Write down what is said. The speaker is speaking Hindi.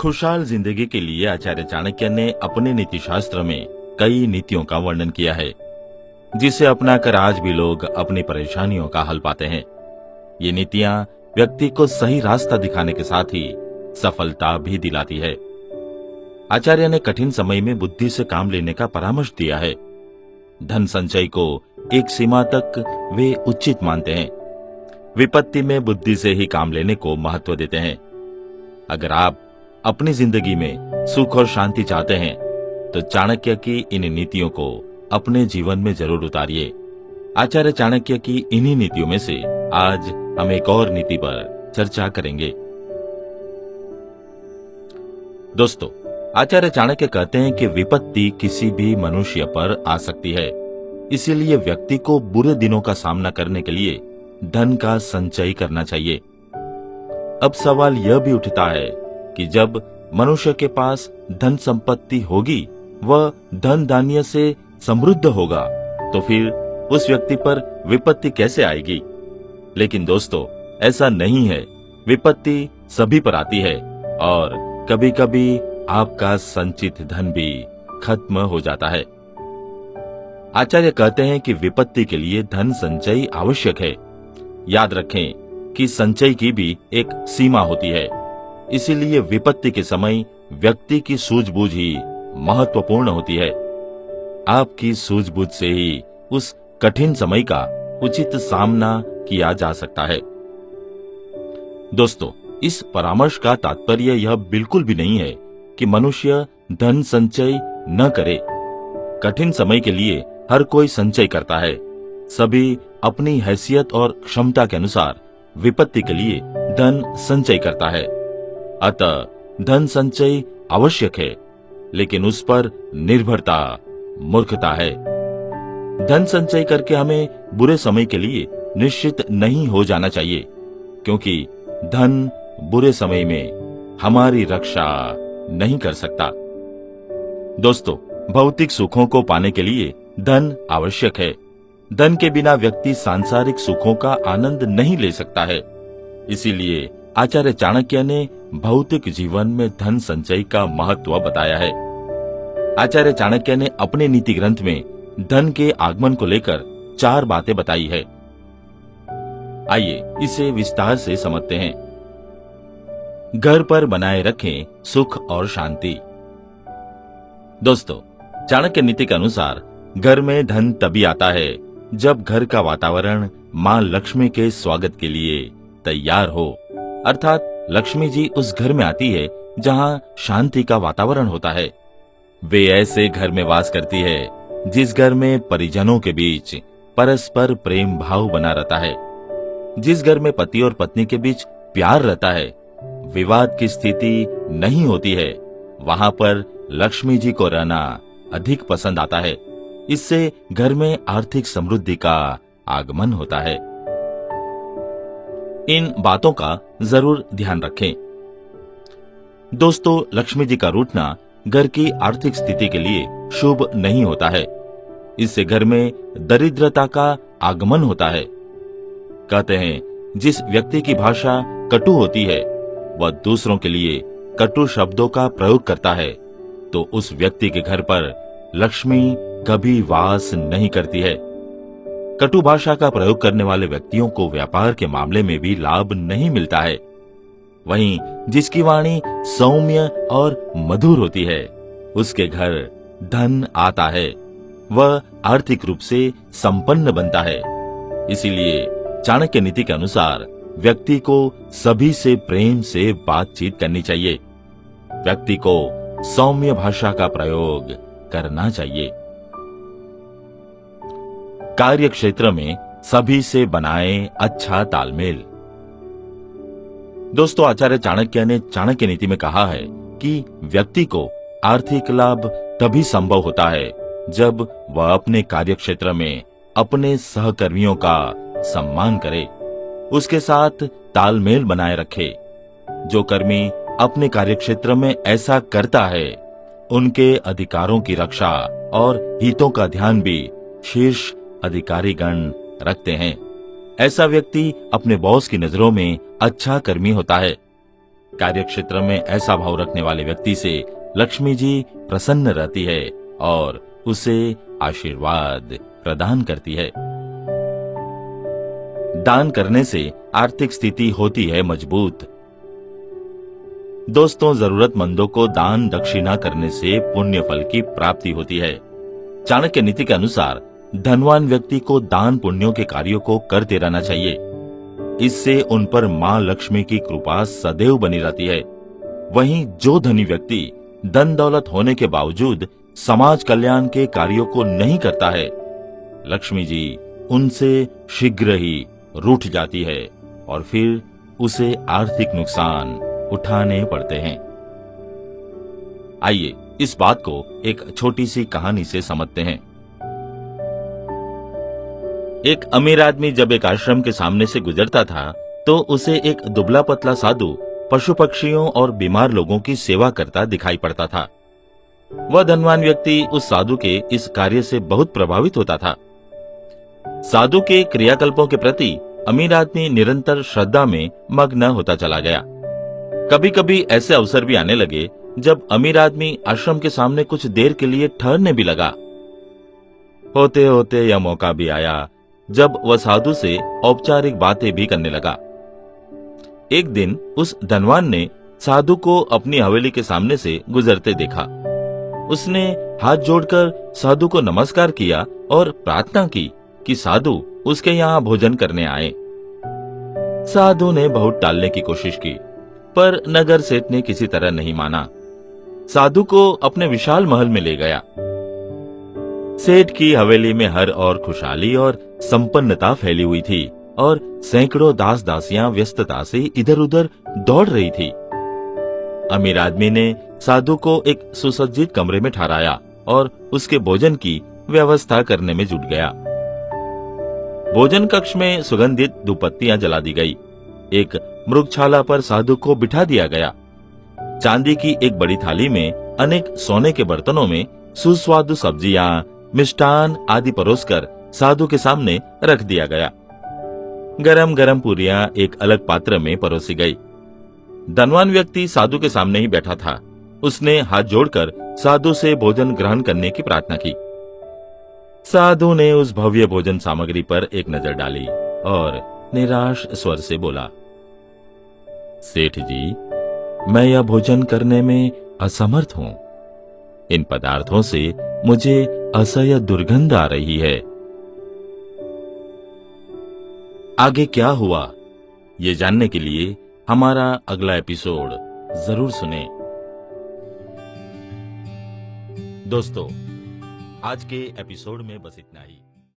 खुशहाल जिंदगी के लिए आचार्य चाणक्य ने अपने नीति शास्त्र में कई नीतियों का वर्णन किया है, जिसे अपनाकर आज भी लोग अपनी परेशानियों का हल पाते हैं। ये नीतियां व्यक्ति को सही रास्ता दिखाने के साथ ही सफलता भी दिलाती है। आचार्य ने कठिन समय में बुद्धि से काम लेने का परामर्श दिया है। धन संचय को एक सीमा तक वे उचित मानते हैं। विपत्ति में बुद्धि से ही काम लेने को महत्व देते हैं। अगर आप अपनी जिंदगी में सुख और शांति चाहते हैं तो चाणक्य की इन नीतियों को अपने जीवन में जरूर उतारिए। आचार्य चाणक्य की इन्हीं नीतियों में से आज हम एक और नीति पर चर्चा करेंगे। दोस्तों, आचार्य चाणक्य कहते हैं कि विपत्ति किसी भी मनुष्य पर आ सकती है, इसीलिए व्यक्ति को बुरे दिनों का सामना करने के लिए धन का संचय करना चाहिए। अब सवाल यह भी उठता है कि जब मनुष्य के पास धन संपत्ति होगी, वह धन धान्य से समृद्ध होगा, तो फिर उस व्यक्ति पर विपत्ति कैसे आएगी? लेकिन दोस्तों, ऐसा नहीं है। विपत्ति सभी पर आती है और कभी कभी आपका संचित धन भी खत्म हो जाता है। आचार्य कहते हैं कि विपत्ति के लिए धन संचय आवश्यक है। याद रखें कि संचय की भी एक सीमा होती है, इसीलिए विपत्ति के समय व्यक्ति की सूझबूझ ही महत्वपूर्ण होती है। आपकी सूझबूझ से ही उस कठिन समय का उचित सामना किया जा सकता है। दोस्तों, इस परामर्श का तात्पर्य यह बिल्कुल भी नहीं है कि मनुष्य धन संचय न करे। कठिन समय के लिए हर कोई संचय करता है। सभी अपनी हैसियत और क्षमता के अनुसार विपत्ति के लिए धन संचय करता है। अतः धन संचय आवश्यक है, लेकिन उस पर निर्भरता मूर्खता है। धन संचय करके हमें बुरे समय के लिए निश्चित नहीं हो जाना चाहिए, क्योंकि धन बुरे समय में हमारी रक्षा नहीं कर सकता। दोस्तों, भौतिक सुखों को पाने के लिए धन आवश्यक है। धन के बिना व्यक्ति सांसारिक सुखों का आनंद नहीं ले सकता है। इसीलिए आचार्य चाणक्य ने भौतिक जीवन में धन संचय का महत्व बताया है। आचार्य चाणक्य ने अपने नीति ग्रंथ में धन के आगमन को लेकर 4 बातें बताई है। आइए इसे विस्तार से समझते हैं। घर पर बनाए रखें सुख और शांति। दोस्तों, चाणक्य नीति के अनुसार घर में धन तभी आता है जब घर का वातावरण मां लक्ष्मी के स्वागत के लिए तैयार हो, अर्थात लक्ष्मी जी उस घर में आती है जहां शांति का वातावरण होता है। वे ऐसे घर में वास करती है जिस घर में परिजनों के बीच परस्पर प्रेम भाव बना रहता है, जिस घर में पति और पत्नी के बीच प्यार रहता है, विवाद की स्थिति नहीं होती है, वहां पर लक्ष्मी जी को रहना अधिक पसंद आता है। इससे घर में आर्थिक समृद्धि का आगमन होता है। इन बातों का जरूर ध्यान रखें। दोस्तों, लक्ष्मी जी का रूठना घर की आर्थिक स्थिति के लिए शुभ नहीं होता है। इससे घर में दरिद्रता का आगमन होता है। कहते हैं, जिस व्यक्ति की भाषा कटु होती है वह दूसरों के लिए कटु शब्दों का प्रयोग करता है, तो उस व्यक्ति के घर पर लक्ष्मी कभी वास नहीं करती है। कटु भाषा का प्रयोग करने वाले व्यक्तियों को व्यापार के मामले में भी लाभ नहीं मिलता है। वहीं जिसकी वाणी सौम्य और मधुर होती है, उसके घर धन आता है, वह आर्थिक रूप से संपन्न बनता है। इसीलिए चाणक्य नीति के अनुसार व्यक्ति को सभी से प्रेम से बातचीत करनी चाहिए। व्यक्ति को सौम्य भाषा का प्रयोग करना चाहिए। कार्य क्षेत्र में सभी से बनाएं अच्छा तालमेल। दोस्तों, आचार्य चाणक्य ने चाणक्य नीति में कहा है कि व्यक्ति को आर्थिक लाभ तभी संभव होता है जब वह अपने कार्य क्षेत्र में अपने सहकर्मियों का सम्मान करे, उसके साथ तालमेल बनाए रखे। जो कर्मी अपने कार्यक्षेत्र में ऐसा करता है, उनके अधिकारों की रक्षा और हितों का ध्यान भी शीर्ष अधिकारीगण रखते हैं। ऐसा व्यक्ति अपने बॉस की नजरों में अच्छा कर्मी होता है। कार्य क्षेत्र में ऐसा भाव रखने वाले व्यक्ति से लक्ष्मी जी प्रसन्न रहती है और उसे आशीर्वाद प्रदान करती है। दान करने से आर्थिक स्थिति होती है मजबूत। दोस्तों, जरूरतमंदों को दान दक्षिणा करने से पुण्य फल की प्राप्ति होती है। चाणक्य नीति के अनुसार धनवान व्यक्ति को दान पुण्यों के कार्यों को करते रहना चाहिए। इससे उन पर मां लक्ष्मी की कृपा सदैव बनी रहती है। वहीं जो धनी व्यक्ति धन दौलत होने के बावजूद समाज कल्याण के कार्यों को नहीं करता है, लक्ष्मी जी उनसे शीघ्र ही रूठ जाती है और फिर उसे आर्थिक नुकसान उठाने पड़ते हैं। आइए इस बात को एक छोटी सी कहानी से समझते हैं। एक अमीर आदमी जब एक आश्रम के सामने से गुजरता था तो उसे एक दुबला पतला साधु पशु पक्षियों और बीमार लोगों की सेवा करता दिखाई पड़ता था। वह धनवान व्यक्ति उस साधु के इस कार्य से बहुत प्रभावित होता था। साधु के क्रियाकल्पों के प्रति अमीर आदमी निरंतर श्रद्धा में मग्न होता चला गया। कभी कभी ऐसे अवसर भी आने लगे जब अमीर आदमी आश्रम के सामने कुछ देर के लिए ठहरने भी लगा। होते होते यह मौका भी आया जब वह साधु से औपचारिक बातें भी करने लगा। एक दिन उस धनवान ने साधु को अपनी हवेली के सामने से गुजरते देखा। उसने हाथ जोड़कर साधु को नमस्कार किया और प्रार्थना की कि साधु उसके यहाँ भोजन करने आए। साधु ने बहुत टालने की कोशिश की, पर नगर सेठ ने किसी तरह नहीं माना। साधु को अपने विशाल महल में ले गया। सेठ की हवेली में हर ओर खुशहाली और संपन्नता फैली हुई थी और सैकड़ों दास दासियां व्यस्तता से इधर उधर दौड़ रही थी। अमीर आदमी ने साधु को एक सुसज्जित कमरे में ठहराया और उसके भोजन की व्यवस्था करने में जुट गया। भोजन कक्ष में सुगंधित धूपबत्तियां जला दी गई। एक मृगशाला पर साधु को बिठा दिया गया। चांदी की एक बड़ी थाली में अनेक सोने के बर्तनों में सुस्वादु सब्जियां, मिष्टान आदि परोसकर साधु के सामने रख दिया गया। गरम गरम पूरियां एक अलग पात्र में परोसी गई। धनवान व्यक्ति साधु के सामने ही बैठा था। उसने हाथ जोड़कर साधु से भोजन ग्रहण करने की प्रार्थना की। साधु ने उस भव्य भोजन सामग्री पर एक नजर डाली और निराश स्वर से बोला, सेठ जी, मैं यह भोजन करने में असमर्थ हूं। इन पदार्थों से मुझे असह्य दुर्गंध आ रही है। आगे क्या हुआ, ये जानने के लिए हमारा अगला एपिसोड जरूर सुनें। दोस्तों, आज के एपिसोड में बस इतना ही।